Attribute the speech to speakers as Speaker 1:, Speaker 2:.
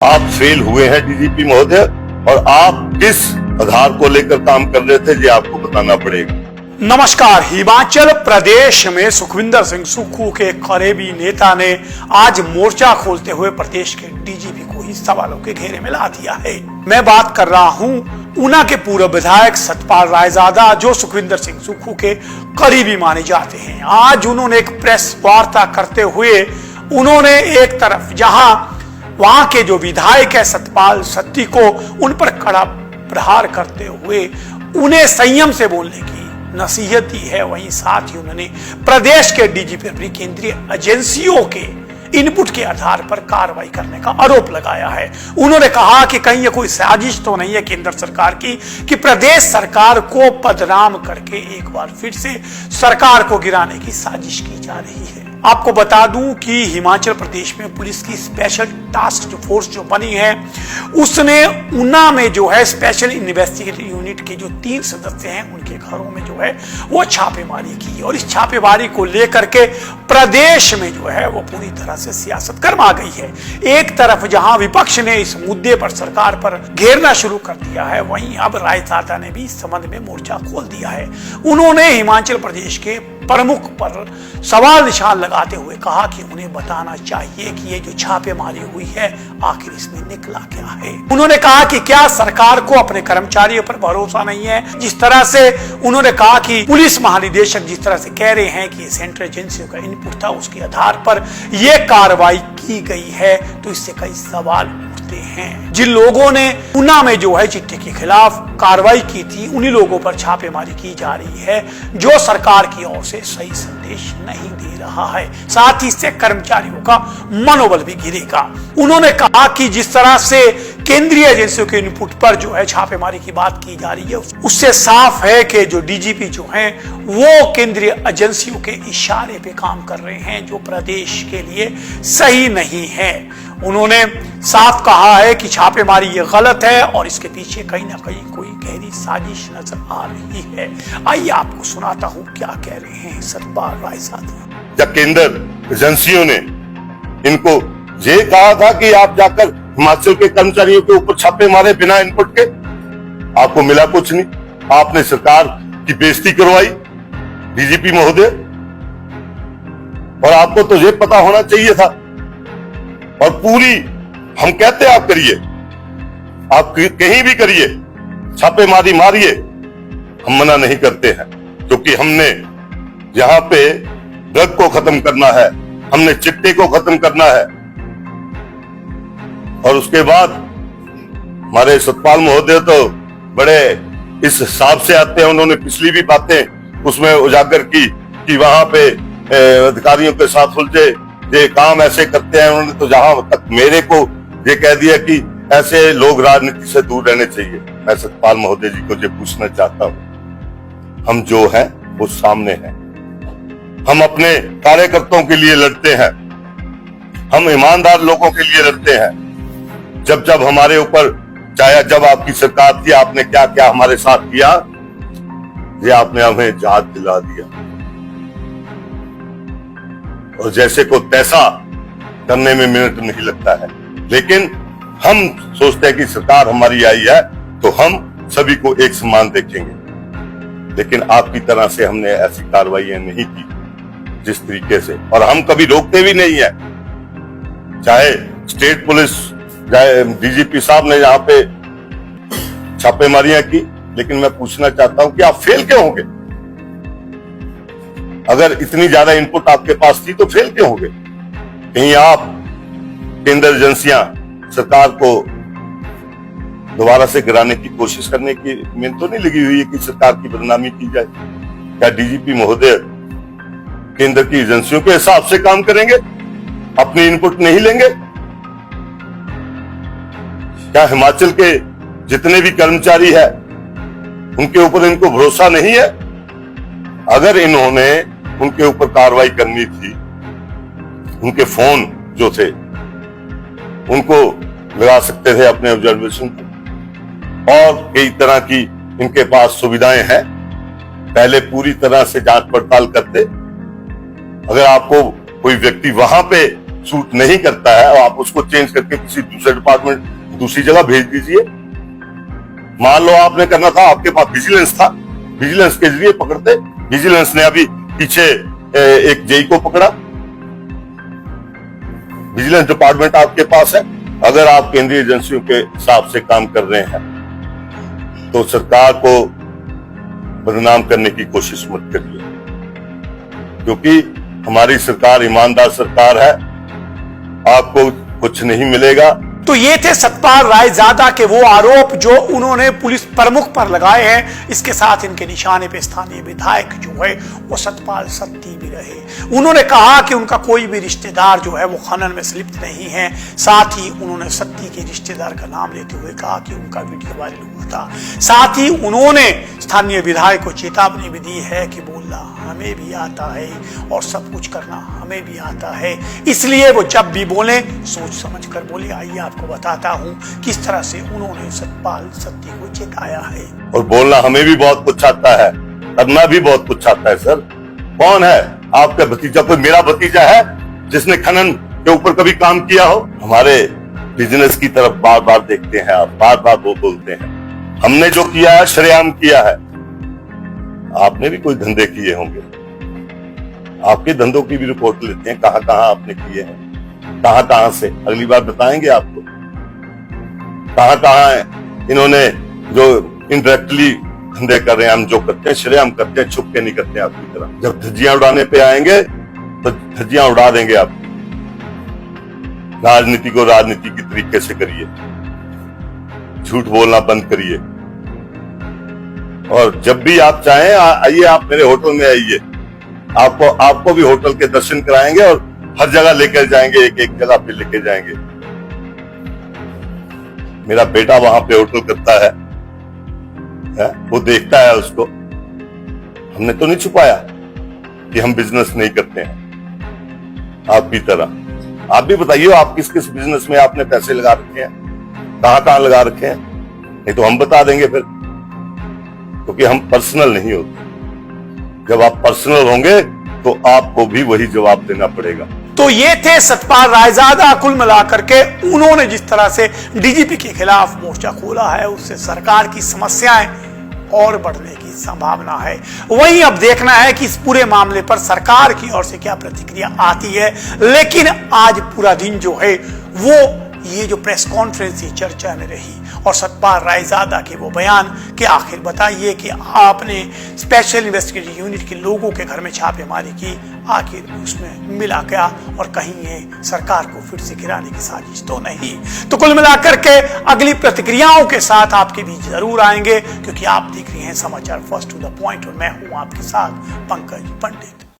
Speaker 1: आप फेल हुए हैं डीजीपी महोदय, और आप किस आधार को लेकर काम कर रहे थे ये आपको बताना पड़ेगा।
Speaker 2: नमस्कार। हिमाचल प्रदेश में सुखविंदर सिंह सुक्खू के करीबी नेता ने आज मोर्चा खोलते हुए प्रदेश के डीजीपी को ही सवालों के घेरे में ला दिया है। मैं बात कर रहा हूं ऊना के पूर्व विधायक सतपाल रायजादा, जो सुखविंदर सिंह सुक्खू के करीबी माने जाते हैं। आज उन्होंने एक प्रेस वार्ता करते हुए उन्होंने एक तरफ जहां वहां के जो विधायक है सतपाल सत्ती को उन पर कड़ा प्रहार करते हुए उन्हें संयम से बोलने की नसीहत दी है, वहीं साथ ही उन्होंने प्रदेश के डीजीपी अपनी केंद्रीय एजेंसियों के इनपुट के आधार पर कार्रवाई करने का आरोप लगाया है। उन्होंने कहा कि कहीं ये कोई साजिश तो नहीं है केंद्र सरकार की कि प्रदेश सरकार को बदनाम करके एक बार फिर से सरकार को गिराने की साजिश की जा रही है। आपको बता दूं कि हिमाचल प्रदेश में पुलिस की स्पेशल टास्क फोर्स जो बनी है उसने ऊना में जो है स्पेशल इन्वेस्टिगेटिव यूनिट के जो 3 सदस्य हैं उनके घरों में जो है वो छापेमारी की, और इस छापेमारी को लेकर के प्रदेश में जो है वो पूरी तरह से सियासत गरमा गई है। एक तरफ जहां विपक्ष ने इस मुद्दे पर सरकार पर घेरना शुरू कर दिया है, वहीं अब रायजादा ने भी इस संबंध में मोर्चा खोल दिया है। उन्होंने हिमाचल प्रदेश के प्रमुख पर सवाल निशान लगाते हुए कहा कि उन्हें बताना चाहिए कि ये जो छापेमारी हुई है आखिर इसमें निकला क्या है। उन्होंने कहा कि क्या सरकार को अपने कर्मचारियों पर भरोसा नहीं है। जिस तरह से उन्होंने कहा कि पुलिस महानिदेशक जिस तरह से कह रहे हैं कि सेंट्रल एजेंसियों का इनपुट था उसके आधार पर यह कार्रवाई की गई है, तो इससे कई सवाल उठते हैं। जिन लोगों ने ऊना में जो है चिट्टे के खिलाफ कार्रवाई की थी उन्हीं लोगों पर छापेमारी की जा रही है, जो सरकार की ओर से सही संदेश नहीं दे रहा है। साथ ही इससे कर्मचारियों का मनोबल भी गिरेगा। उन्होंने कहा कि जिस तरह से केंद्रीय एजेंसियों के इनपुट पर जो है छापेमारी की बात की जा रही है उससे साफ है कि जो डीजीपी जो हैं वो केंद्रीय एजेंसियों के इशारे पे काम कर रहे हैं, जो प्रदेश के लिए सही नहीं है। उन्होंने साफ कहा है कि छापेमारी ये गलत है और इसके पीछे कहीं ना कहीं कोई गहरी साजिश नजर आ रही है। आइए आपको सुनाता हूं क्या कह रहे हैं सतपाल रायजादा।
Speaker 1: जब केंद्र एजेंसियों ने इनको ये कहा था कि आप जाकर हिमाचल के कर्मचारियों के ऊपर छापे मारे बिना इनपुट के, आपको मिला कुछ नहीं। आपने सरकार की बेइज्जती करवाई डीजीपी महोदय, और आपको तो ये पता होना चाहिए था। और पूरी हम कहते आप करिए, आप कहीं भी करिए, छापेमारी मारिए, हम मना नहीं करते हैं, क्योंकि हमने यहां पे ड्रग को खत्म करना है, हमने चिट्टे को खत्म करना है। और उसके बाद हमारे सतपाल महोदय तो बड़े इस हिसाब से आते हैं, उन्होंने पिछली भी बातें उसमें उजागर की कि वहां पे अधिकारियों के साथ उलझे, ये काम ऐसे करते हैं। उन्होंने तो जहां तक मेरे को ये कह दिया कि ऐसे लोग राजनीति से दूर रहने चाहिए। मैं सतपाल महोदय जी को ये पूछना चाहता हूं, हम जो हैं वो सामने हैं, हम अपने कार्यकर्ताओं के लिए लड़ते हैं, हम ईमानदार लोगों के लिए लड़ते हैं। जब जब हमारे ऊपर, चाहे जब आपकी सरकार थी, आपने क्या क्या हमारे साथ किया, ये आपने हमें याद दिला दिया, और जैसे को तैसा करने में मिनट नहीं लगता है। लेकिन हम सोचते हैं कि सरकार हमारी आई है तो हम सभी को एक समान देखेंगे, लेकिन आपकी तरह से हमने ऐसी कार्रवाई नहीं की जिस तरीके से, और हम कभी रोकते भी नहीं है। चाहे स्टेट पुलिस, चाहे डीजीपी साहब ने यहाँ पे छापेमारियां की, लेकिन मैं पूछना चाहता हूं कि आप फेल क्यों होंगे? अगर इतनी ज्यादा इनपुट आपके पास थी तो फेल क्यों होंगे? कहीं आप केंद्र एजेंसियां सरकार को दोबारा से गिराने की कोशिश करने की में तो नहीं लगी हुई है कि सरकार की बदनामी की जाए? क्या डीजीपी महोदय केंद्र की एजेंसियों के हिसाब से काम करेंगे, अपनी इनपुट नहीं लेंगे? क्या हिमाचल के जितने भी कर्मचारी है उनके ऊपर इनको भरोसा नहीं है? अगर इन्होंने उनके ऊपर कार्रवाई करनी थी, उनके फोन जो थे उनको लगा सकते थे अपने ऑब्जर्वेशन को, और कई तरह की इनके पास सुविधाएं हैं। पहले पूरी तरह से जांच पड़ताल करते। अगर आपको कोई व्यक्ति वहां पे सूट नहीं करता है, आप उसको चेंज करके किसी दूसरे डिपार्टमेंट, दूसरी जगह भेज दीजिए। मान लो आपने करना था, आपके पास विजिलेंस था, विजिलेंस के जरिए पकड़ते। विजिलेंस ने अभी पीछे एक जेई को पकड़ा। विजिलेंस डिपार्टमेंट आपके पास है। अगर आप केंद्रीय एजेंसियों के हिसाब से काम कर रहे हैं तो सरकार को बदनाम करने की कोशिश मत करिए, क्योंकि हमारी सरकार ईमानदार सरकार है, आपको कुछ नहीं मिलेगा।
Speaker 2: तो ये थे सतपाल रायजादा के वो आरोप जो उन्होंने पुलिस प्रमुख पर लगाए हैं। इसके साथ इनके निशाने पे स्थानीय विधायक जो है वो सतपाल सत्ती भी रहे। उन्होंने कहा कि उनका कोई भी रिश्तेदार जो है वो खनन में संलिप्त नहीं है। साथ ही उन्होंने सत्ती के रिश्तेदार का नाम लेते हुए कहा कि उनका वीडियो वायरल हुआ था। साथ ही उन्होंने स्थानीय विधायक को चेतावनी भी दी है कि बोलना हमें भी आता है और सब कुछ करना हमें भी आता है, इसलिए वो जब भी बोले सोच समझ कर बोले। आइए आपको बताता हूं किस तरह से उन्होंने सतपाल सत्ती को चेताया है।
Speaker 1: और बोलना हमें भी बहुत कुछ आता है, करना भी बहुत कुछ आता है। सर कौन है आपका भतीजा? कोई मेरा भतीजा है जिसने खनन के ऊपर कभी काम किया हो? हमारे बिजनेस की तरफ बार बार देखते हैं आप, बार बार वो बोलते हैं हमने जो किया है श्रेयाम किया है। आपने भी कोई धंधे किए होंगे, आपके धंधों की भी रिपोर्ट लेते हैं, कहां कहां आपने किए हैं, कहां कहां से। अगली बार बताएंगे आपको कहां कहां इन्होंने जो इनडायरेक्टली धंधे कर रहे हैं। हम जो करते हैं श्रेयाम करते हैं, छुप के नहीं करते आपकी तरह। जब धज्जियां उड़ाने पे आएंगे तो धज्जियां उड़ा देंगे आप। राजनीति को राजनीति की तरीके से करिए, झूठ बोलना बंद करिए। और जब भी आप चाहें आइए, आप मेरे होटल में आइए, आपको भी होटल के दर्शन कराएंगे और हर जगह लेकर जाएंगे, एक एक जगह पे लेके जाएंगे। मेरा बेटा वहां पे होटल करता है, वो देखता है उसको। हमने तो नहीं छुपाया कि हम बिजनेस नहीं करते हैं आपकी तरह। आप भी बताइए, आप किस किस बिजनेस में आपने पैसे लगा रखे हैं, कहां कहां लगा रखे हैं? नहीं तो हम बता देंगे फिर, क्योंकि हम पर्सनल नहीं होते। जब आप पर्सनल होंगे तो आपको भी वही जवाब देना पड़ेगा।
Speaker 2: तो ये थे सतपाल रायजादा। कुल मिलाकर के उन्होंने जिस तरह से डीजीपी के खिलाफ मोर्चा खोला है, उससे सरकार की समस्याएं और बढ़ने की संभावना है। वहीं अब देखना है कि इस पूरे मामले पर सरकार की ओर से क्या प्रतिक्रिया आती है। लेकिन आज पूरा दिन जो है वो ये जो प्रेस कॉन्फ्रेंस, ये चर्चा में रही और सतपाल रायजादा के वो बयान कि आखिर बताइए कि आपने स्पेशल इन्वेस्टिगेटिव यूनिट के लोगों के घर में छापेमारी की, आखिर उसमें मिला क्या और कहीं ये सरकार को फिर से गिराने की साजिश तो नहीं। तो कुल मिलाकर के अगली प्रतिक्रियाओं के साथ आपके बीच जरूर आएंगे, क्योंकि आप देख रहे हैं समाचार फर्स्ट टू द पॉइंट और मैं हूं आपके साथ पंकज पंडित।